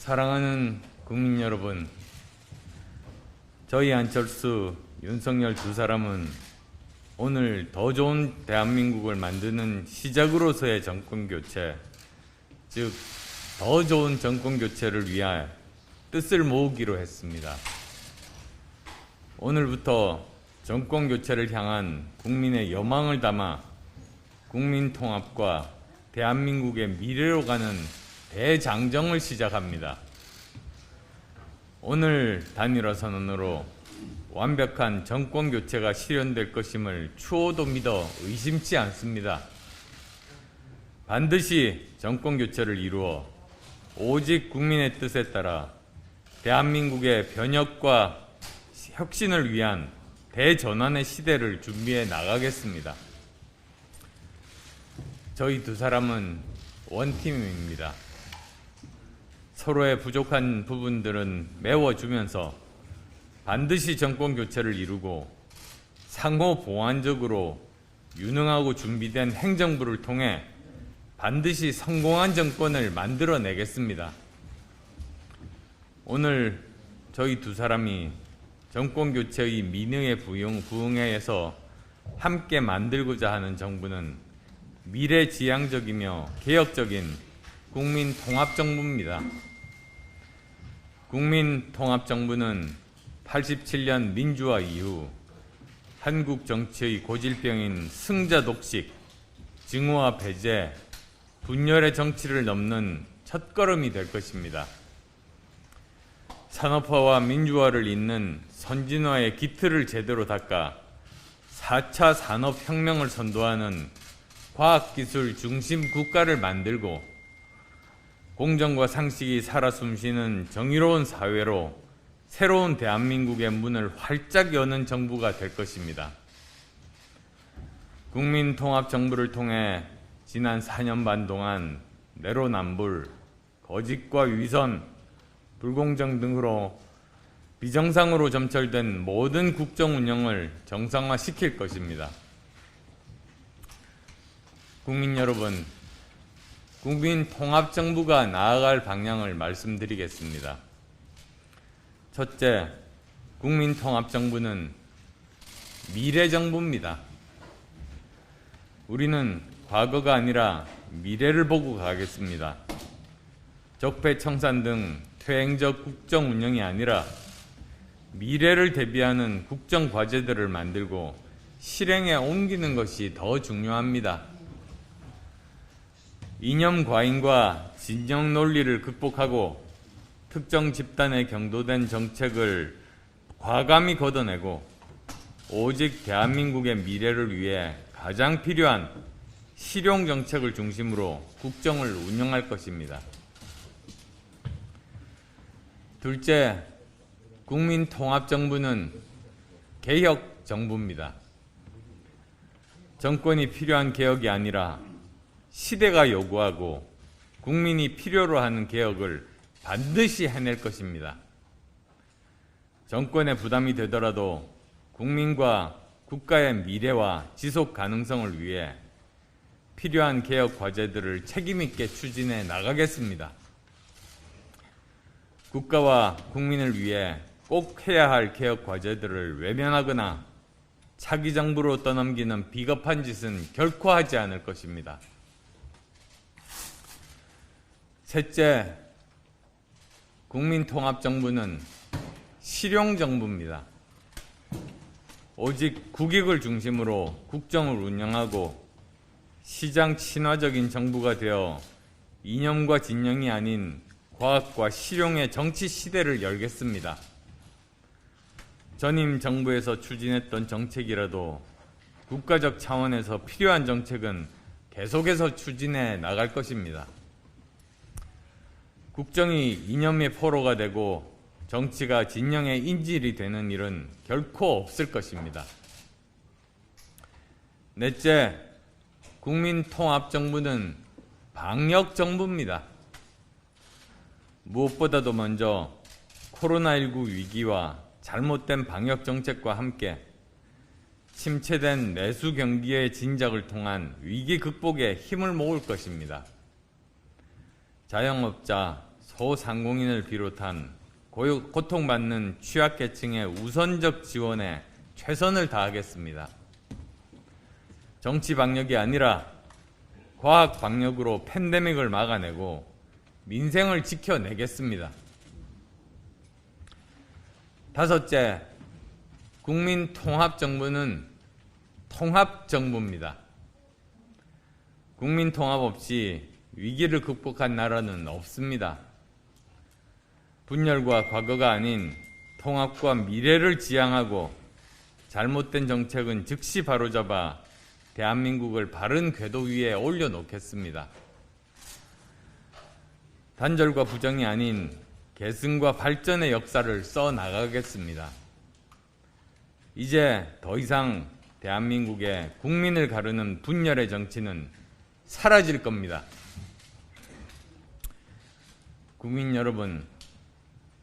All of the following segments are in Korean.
사랑하는 국민 여러분, 저희 안철수, 윤석열 두 사람은 오늘 더 좋은 대한민국을 만드는 시작으로서의 정권교체, 즉 더 좋은 정권교체를 위한 뜻을 모으기로 했습니다. 오늘부터 정권교체를 향한 국민의 여망을 담아 국민통합과 대한민국의 미래로 가는 대장정을 시작합니다. 오늘 단일화 선언으로 완벽한 정권교체가 실현될 것임을 추호도 믿어 의심치 않습니다. 반드시 정권교체를 이루어 오직 국민의 뜻에 따라 대한민국의 변혁과 혁신을 위한 대전환의 시대를 준비해 나가겠습니다. 저희 두 사람은 원팀입니다. 서로의 부족한 부분들은 메워주면서 반드시 정권교체를 이루고 상호 보완적으로 유능하고 준비된 행정부를 통해 반드시 성공한 정권을 만들어내겠습니다. 오늘 저희 두 사람이 정권교체의 민의에 부응해서 함께 만들고자 하는 정부는 미래지향적이며 개혁적인 국민통합정부입니다. 국민통합정부는 87년 민주화 이후 한국 정치의 고질병인 승자 독식, 증오와 배제, 분열의 정치를 넘는 첫걸음이 될 것입니다. 산업화와 민주화를 잇는 선진화의 기틀을 제대로 닦아 4차 산업혁명을 선도하는 과학기술 중심 국가를 만들고 공정과 상식이 살아 숨쉬는 정의로운 사회로 새로운 대한민국의 문을 활짝 여는 정부가 될 것입니다. 국민통합정부를 통해 지난 4년 반 동안 내로남불, 거짓과 위선, 불공정 등으로 비정상으로 점철된 모든 국정 운영을 정상화시킬 것입니다. 국민 여러분, 국민통합정부가 나아갈 방향을 말씀드리겠습니다. 첫째, 국민통합정부는 미래정부입니다. 우리는 과거가 아니라 미래를 보고 가겠습니다. 적폐청산 등 퇴행적 국정 운영이 아니라 미래를 대비하는 국정 과제들을 만들고 실행에 옮기는 것이 더 중요합니다. 이념 과잉과 진영 논리를 극복하고 특정 집단에 경도된 정책을 과감히 걷어내고 오직 대한민국의 미래를 위해 가장 필요한 실용 정책을 중심으로 국정을 운영할 것입니다. 둘째, 국민통합정부는 개혁정부입니다. 정권이 필요한 개혁이 아니라 시대가 요구하고 국민이 필요로 하는 개혁을 반드시 해낼 것입니다. 정권의 부담이 되더라도 국민과 국가의 미래와 지속 가능성을 위해 필요한 개혁 과제들을 책임있게 추진해 나가겠습니다. 국가와 국민을 위해 꼭 해야 할 개혁 과제들을 외면하거나 차기 정부로 떠넘기는 비겁한 짓은 결코 하지 않을 것입니다. 셋째, 국민통합정부는 실용정부입니다. 오직 국익을 중심으로 국정을 운영하고 시장 친화적인 정부가 되어 이념과 진영이 아닌 과학과 실용의 정치 시대를 열겠습니다. 전임 정부에서 추진했던 정책이라도 국가적 차원에서 필요한 정책은 계속해서 추진해 나갈 것입니다. 국정이 이념의 포로가 되고 정치가 진영의 인질이 되는 일은 결코 없을 것입니다. 넷째, 국민통합정부는 방역정부입니다. 무엇보다도 먼저 코로나19 위기와 잘못된 방역정책과 함께 침체된 내수 경기의 진작을 통한 위기 극복에 힘을 모을 것입니다. 자영업자, 소상공인을 비롯한 고통받는 취약계층의 우선적 지원에 최선을 다하겠습니다. 정치 방역이 아니라 과학 방역으로 팬데믹을 막아내고 민생을 지켜내겠습니다. 다섯째, 국민통합정부는 통합정부입니다. 국민통합 없이 위기를 극복한 나라는 없습니다. 분열과 과거가 아닌 통합과 미래를 지향하고 잘못된 정책은 즉시 바로잡아 대한민국을 바른 궤도 위에 올려놓겠습니다. 단절과 부정이 아닌 계승과 발전의 역사를 써나가겠습니다. 이제 더 이상 대한민국의 국민을 가르는 분열의 정치는 사라질 겁니다. 국민 여러분,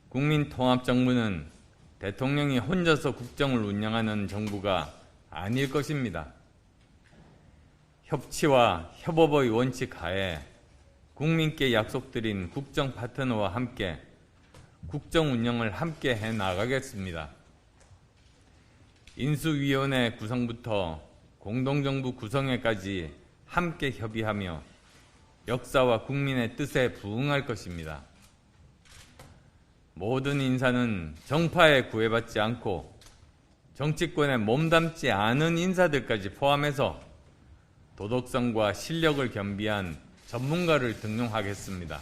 국민통합정부는 대통령이 혼자서 국정을 운영하는 정부가 아닐 것입니다. 협치와 협업의 원칙 하에 국민께 약속드린 국정 파트너와 함께 국정 운영을 함께 해 나가겠습니다. 인수위원회 구성부터 공동정부 구성회까지 함께 협의하며 역사와 국민의 뜻에 부응할 것입니다. 모든 인사는 정파에 구애받지 않고 정치권에 몸담지 않은 인사들까지 포함해서 도덕성과 실력을 겸비한 전문가를 등용하겠습니다.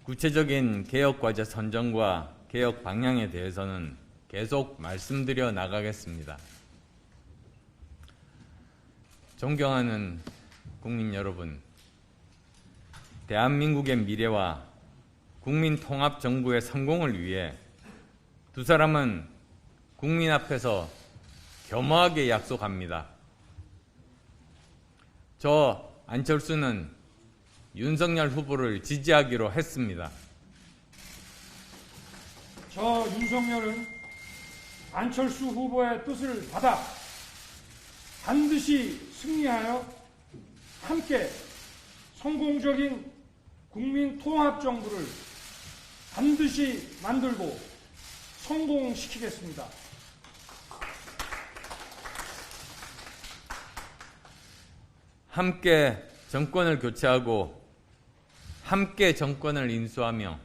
구체적인 개혁과제 선정과 개혁 방향에 대해서는 계속 말씀드려 나가겠습니다. 존경하는 국민 여러분, 대한민국의 미래와 국민통합정부의 성공을 위해 두 사람은 국민 앞에서 겸허하게 약속합니다. 저 안철수는 윤석열 후보를 지지하기로 했습니다. 저 윤석열은 안철수 후보의 뜻을 받아 반드시 승리하여 함께 성공적인 국민통합정부를 반드시 만들고 성공시키겠습니다. 함께 정권을 교체하고 함께 정권을 인수하며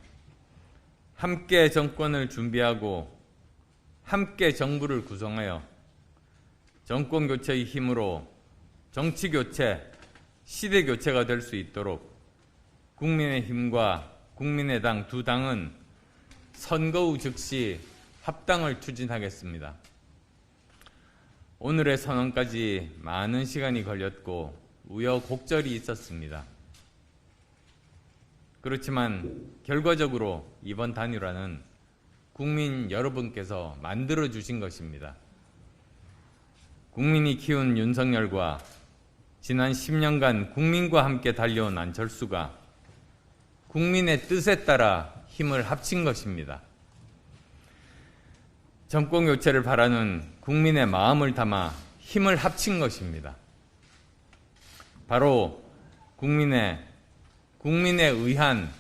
함께 정권을 준비하고 함께 정부를 구성하여 정권 교체의 힘으로 정치 교체, 시대 교체가 될 수 있도록 국민의힘과 국민의당 두 당은 선거 후 즉시 합당을 추진하겠습니다. 오늘의 선언까지 많은 시간이 걸렸고 우여곡절이 있었습니다. 그렇지만 결과적으로 이번 단일화는 국민 여러분께서 만들어주신 것입니다. 국민이 키운 윤석열과 지난 10년간 국민과 함께 달려온 안철수가 국민의 뜻에 따라 힘을 합친 것입니다. 정권 교체를 바라는 국민의 마음을 담아 힘을 합친 것입니다. 바로 국민에 의한,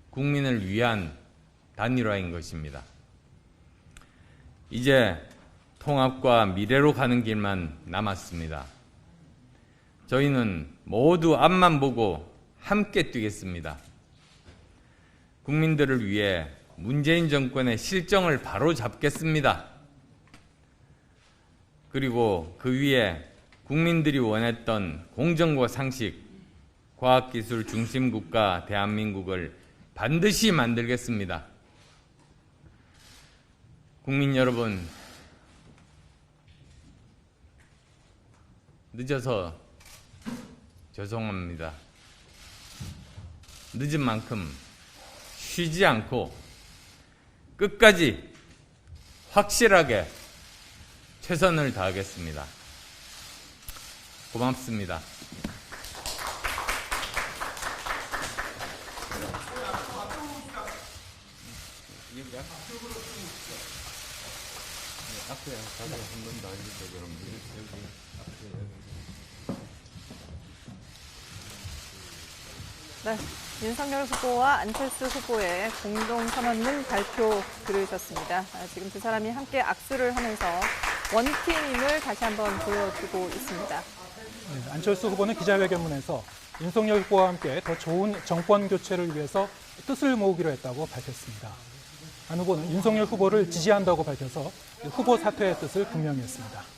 국민을 위한 단일화인 것입니다. 이제 통합과 미래로 가는 길만 남았습니다. 저희는 모두 앞만 보고 함께 뛰겠습니다. 국민들을 위해 문재인 정권의 실정을 바로 잡겠습니다. 그리고 그 위에 국민들이 원했던 공정과 상식, 과학기술 중심 국가 대한민국을 반드시 만들겠습니다. 국민 여러분, 늦어서 죄송합니다. 늦은 만큼 쉬지 않고 끝까지 확실하게 최선을 다하겠습니다. 고맙습니다. 앞에 다시 한 번 더 해주세요. 그럼 여기 앞에. 네. 윤석열 후보와 안철수 후보의 공동 선언문 발표 들으셨습니다. 지금 두 사람이 함께 악수를 하면서 원팀임을 다시 한번 보여주고 있습니다. 네, 안철수 후보는 기자회견문에서 윤석열 후보와 함께 더 좋은 정권 교체를 위해서 뜻을 모으기로 했다고 밝혔습니다. 안 후보는 윤석열 후보를 지지한다고 밝혀서 후보 사퇴의 뜻을 분명히 했습니다.